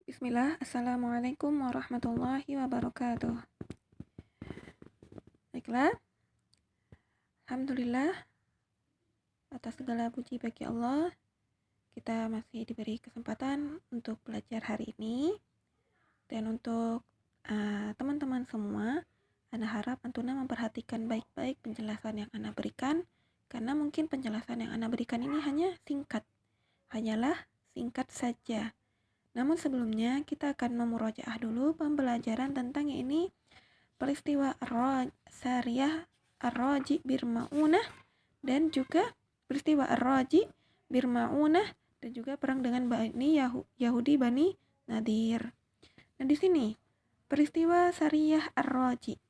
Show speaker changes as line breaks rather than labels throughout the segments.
Bismillah, Assalamualaikum warahmatullahi wabarakatuh. Baiklah, Alhamdulillah atas segala puji bagi Allah, kita masih diberi kesempatan untuk belajar hari ini. Dan untuk teman-teman semua, Ana harap Antuna memperhatikan baik-baik penjelasan yang Ana berikan, karena mungkin penjelasan yang Ana berikan ini hanya singkat, hanyalah singkat saja. Namun sebelumnya kita akan memurojaah dulu pembelajaran tentang ini peristiwa Sariyah Ar-Raji Birmaunah dan juga peristiwa Ar-Raji Birmaunah dan juga perang dengan Bani Yahudi Bani Nadir. Nah di sini peristiwa Sariyah Ar-Raji.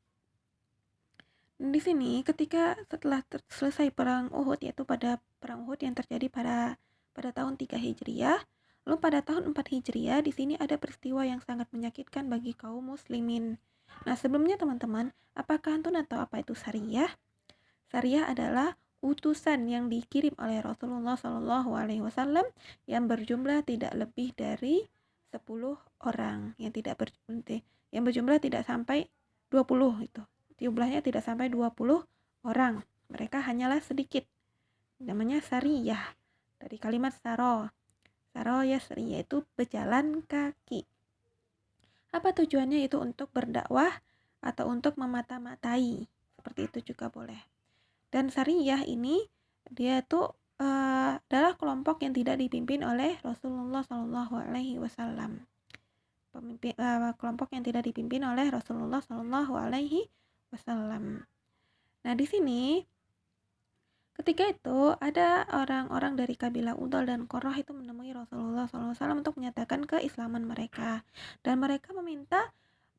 Nah, di sini ketika setelah selesai perang Uhud, yaitu pada perang Uhud yang terjadi pada tahun 3 Hijriah. Lalu pada tahun 4 Hijriah di sini ada peristiwa yang sangat menyakitkan bagi kaum muslimin. Nah, sebelumnya teman-teman, apakah Antun tahu apa itu Sariyah? Sariyah adalah utusan yang dikirim oleh Rasulullah SAW yang berjumlah tidak lebih dari 10 orang, yang berjumlah tidak sampai 20 itu. Jumlahnya tidak sampai 20 orang. Mereka hanyalah sedikit. Namanya Sariyah. Dari kalimat saro. Saro yasri, yaitu berjalan kaki. Apa tujuannya? Itu untuk berdakwah atau untuk memata-matai. Seperti itu juga boleh. Dan Sariyah ini dia tuh adalah kelompok yang tidak dipimpin oleh Rasulullah SAW. Kelompok yang tidak dipimpin oleh Rasulullah SAW. Nah di sini ketika itu ada orang-orang dari kabilah Udal dan Qurrah itu menemui Rasulullah SAW untuk menyatakan keislaman mereka, dan mereka meminta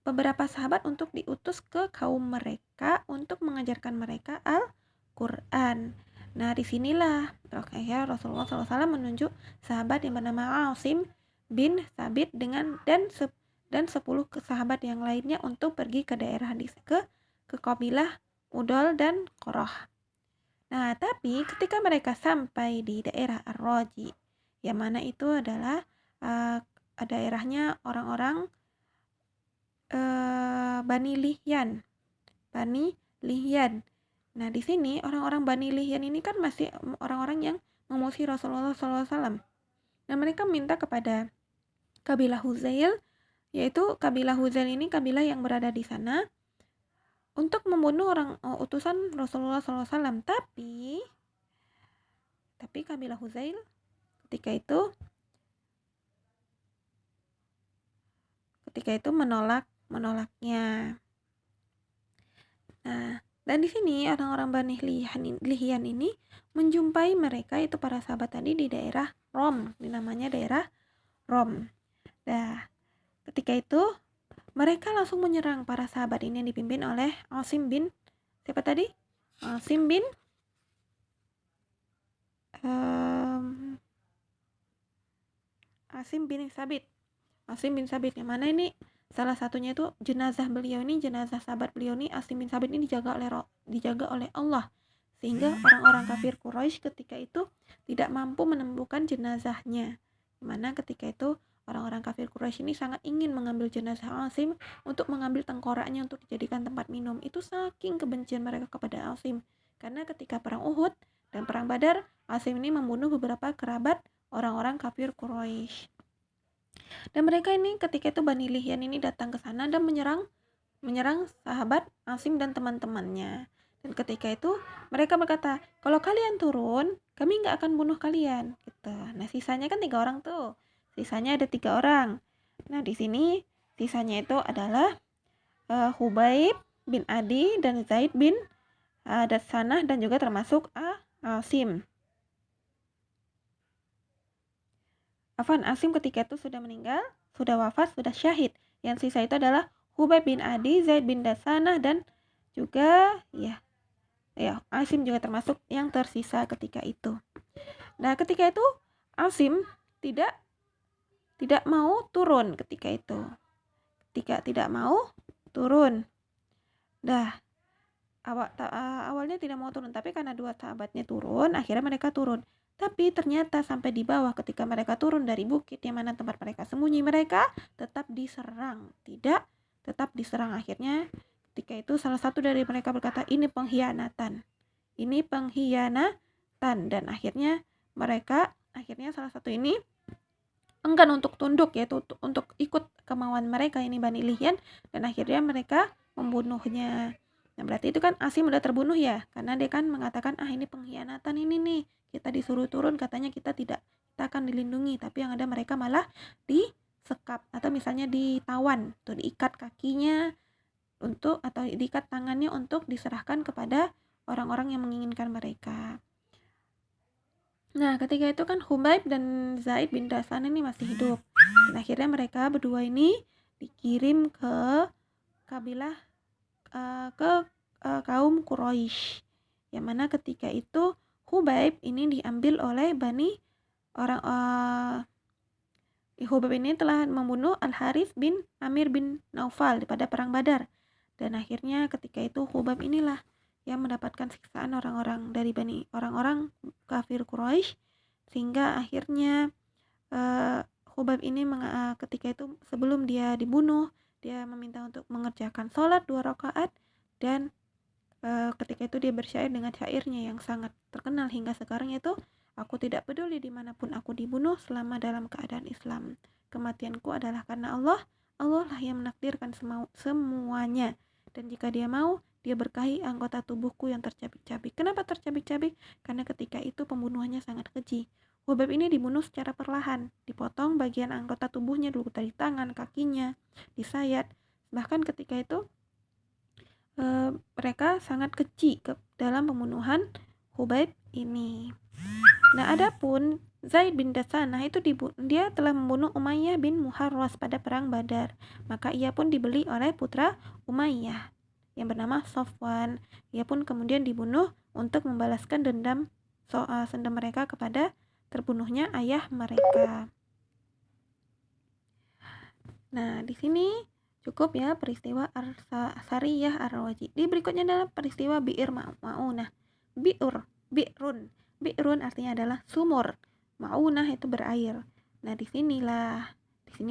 beberapa sahabat untuk diutus ke kaum mereka untuk mengajarkan mereka Al-Quran. Nah disinilah Rasulullah SAW menunjuk sahabat yang bernama Asim bin Sabit dan 10 sahabat yang lainnya untuk pergi ke daerah ke kabilah Udal dan Qurrah. Nah, tapi ketika mereka sampai di daerah Ar-Raji, yang mana itu adalah daerahnya orang-orang Bani Lihyan. Nah, di sini orang-orang Bani Lihyan ini kan masih orang-orang yang memusuhi Rasulullah SAW. Nah, mereka minta kepada kabilah Huzail, yaitu kabilah Huzail ini kabilah yang berada di sana, untuk membunuh utusan Rasulullah SAW. Tapi kabilah Huzail ketika itu menolaknya. Nah, dan di sini orang-orang Bani Lihyan ini menjumpai mereka, itu para sahabat tadi, di daerah Rom, dinamanya daerah Rom. Nah, ketika itu mereka langsung menyerang para sahabat ini yang dipimpin oleh Asim bin Asim bin Sabit, yang mana ini salah satunya itu jenazah sahabat beliau ini, Asim bin Sabit ini dijaga oleh Allah, sehingga orang-orang kafir Quraisy ketika itu tidak mampu menemukan jenazahnya. Dimana ketika itu orang-orang kafir Quraisy ini sangat ingin mengambil jenazah Asim untuk mengambil tengkoraknya untuk dijadikan tempat minum. Itu saking kebencian mereka kepada Asim. Karena ketika perang Uhud dan perang Badar, Asim ini membunuh beberapa kerabat orang-orang kafir Quraisy. Dan mereka ini ketika itu Bani Lihyan ini datang ke sana dan menyerang sahabat Asim dan teman-temannya. Dan ketika itu mereka berkata, kalau kalian turun, kami nggak akan bunuh kalian. Gitu. Nah sisanya kan 3 orang tuh. Sisanya ada 3 orang. Nah di sini sisanya itu adalah Hubaib bin Adi dan Zaid bin Datsanah, dan juga termasuk Asim. Asim ketika itu sudah meninggal, sudah wafat, sudah syahid. Yang sisa itu adalah Hubaib bin Adi, Zaid bin Datsanah, dan juga Asim juga termasuk yang tersisa ketika itu. Nah ketika itu Asim tidak mau turun ketika itu. Tidak mau turun. Awalnya tidak mau turun, tapi karena 2 sahabatnya turun, akhirnya mereka turun. Tapi ternyata sampai di bawah ketika mereka turun dari bukit yang mana tempat mereka sembunyi, mereka tetap diserang. Tetap diserang. Akhirnya ketika itu salah satu dari mereka berkata, ini pengkhianatan. Ini pengkhianatan. Dan akhirnya salah satu ini enggan untuk tunduk, yaitu untuk ikut kemauan mereka, ini Bani Lihyan, dan akhirnya mereka membunuhnya. Nah, berarti itu kan Asim udah terbunuh ya, karena dia kan mengatakan, ini pengkhianatan ini nih, kita disuruh turun, katanya kita akan dilindungi, tapi yang ada mereka malah disekap, atau misalnya ditawan, tuh diikat kakinya atau diikat tangannya untuk diserahkan kepada orang-orang yang menginginkan mereka. Nah, ketika itu kan Hubaib dan Zaid bin Dasan ini masih hidup. Dan akhirnya mereka berdua ini dikirim ke kabilah kaum Quraisy. Yang mana ketika itu Hubaib ini diambil oleh Hubaib ini telah membunuh Al-Harith bin Amir bin Naufal pada perang Badar. Dan akhirnya ketika itu Hubaib inilah yang mendapatkan siksaan orang-orang orang-orang kafir Quraisy, sehingga akhirnya Hubaib ini ketika itu sebelum dia dibunuh, dia meminta untuk mengerjakan sholat 2 rakaat, dan ketika itu dia bersyair dengan syairnya yang sangat terkenal hingga sekarang, yaitu, aku tidak peduli dimanapun aku dibunuh selama dalam keadaan Islam. Kematianku adalah karena Allah. Allah lah yang menakdirkan semuanya. Dan jika dia mau, dia berkahi anggota tubuhku yang tercabik-cabik. Kenapa tercabik-cabik? Karena ketika itu pembunuhannya sangat keji. Hubaib ini dibunuh secara perlahan. Dipotong bagian anggota tubuhnya dulu, dari tangan, kakinya, disayat. Bahkan ketika itu mereka sangat keji dalam pembunuhan Hubaib ini. Nah, adapun Zaid bin Dasanah itu dia telah membunuh Umayyah bin Muharras pada perang Badar. Maka ia pun dibeli oleh putra Umayyah yang bernama Safwan. Ia pun kemudian dibunuh untuk membalaskan dendam mereka kepada terbunuhnya ayah mereka. Nah, di sini cukup ya peristiwa Sariyah Ar-Rawaji. Di berikutnya adalah peristiwa Bi'ir Ma'unah. Bi'run artinya adalah sumur. Ma'unah itu berair. Nah, di sini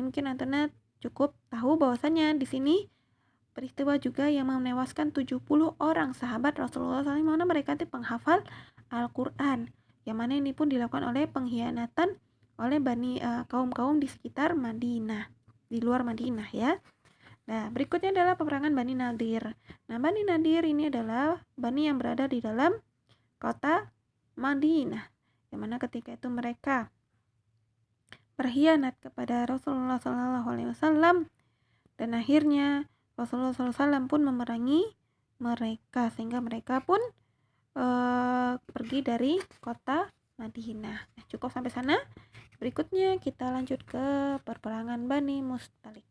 mungkin Antona cukup tahu bahwasanya di sini peristiwa juga yang menewaskan 70 orang sahabat Rasulullah SAW, mana mereka itu penghafal Al-Quran. Yang mana ini pun dilakukan oleh pengkhianatan oleh kaum-kaum di sekitar Madinah, di luar Madinah ya. Nah, berikutnya adalah peperangan Bani Nadir. Nah, Bani Nadir ini adalah Bani yang berada di dalam kota Madinah, yang mana ketika itu mereka berkhianat kepada Rasulullah SAW, dan akhirnya Rasulullah SAW pun memerangi mereka, sehingga mereka pun pergi dari kota Madinah. Cukup sampai sana. Berikutnya kita lanjut ke peperangan Bani Mustalik.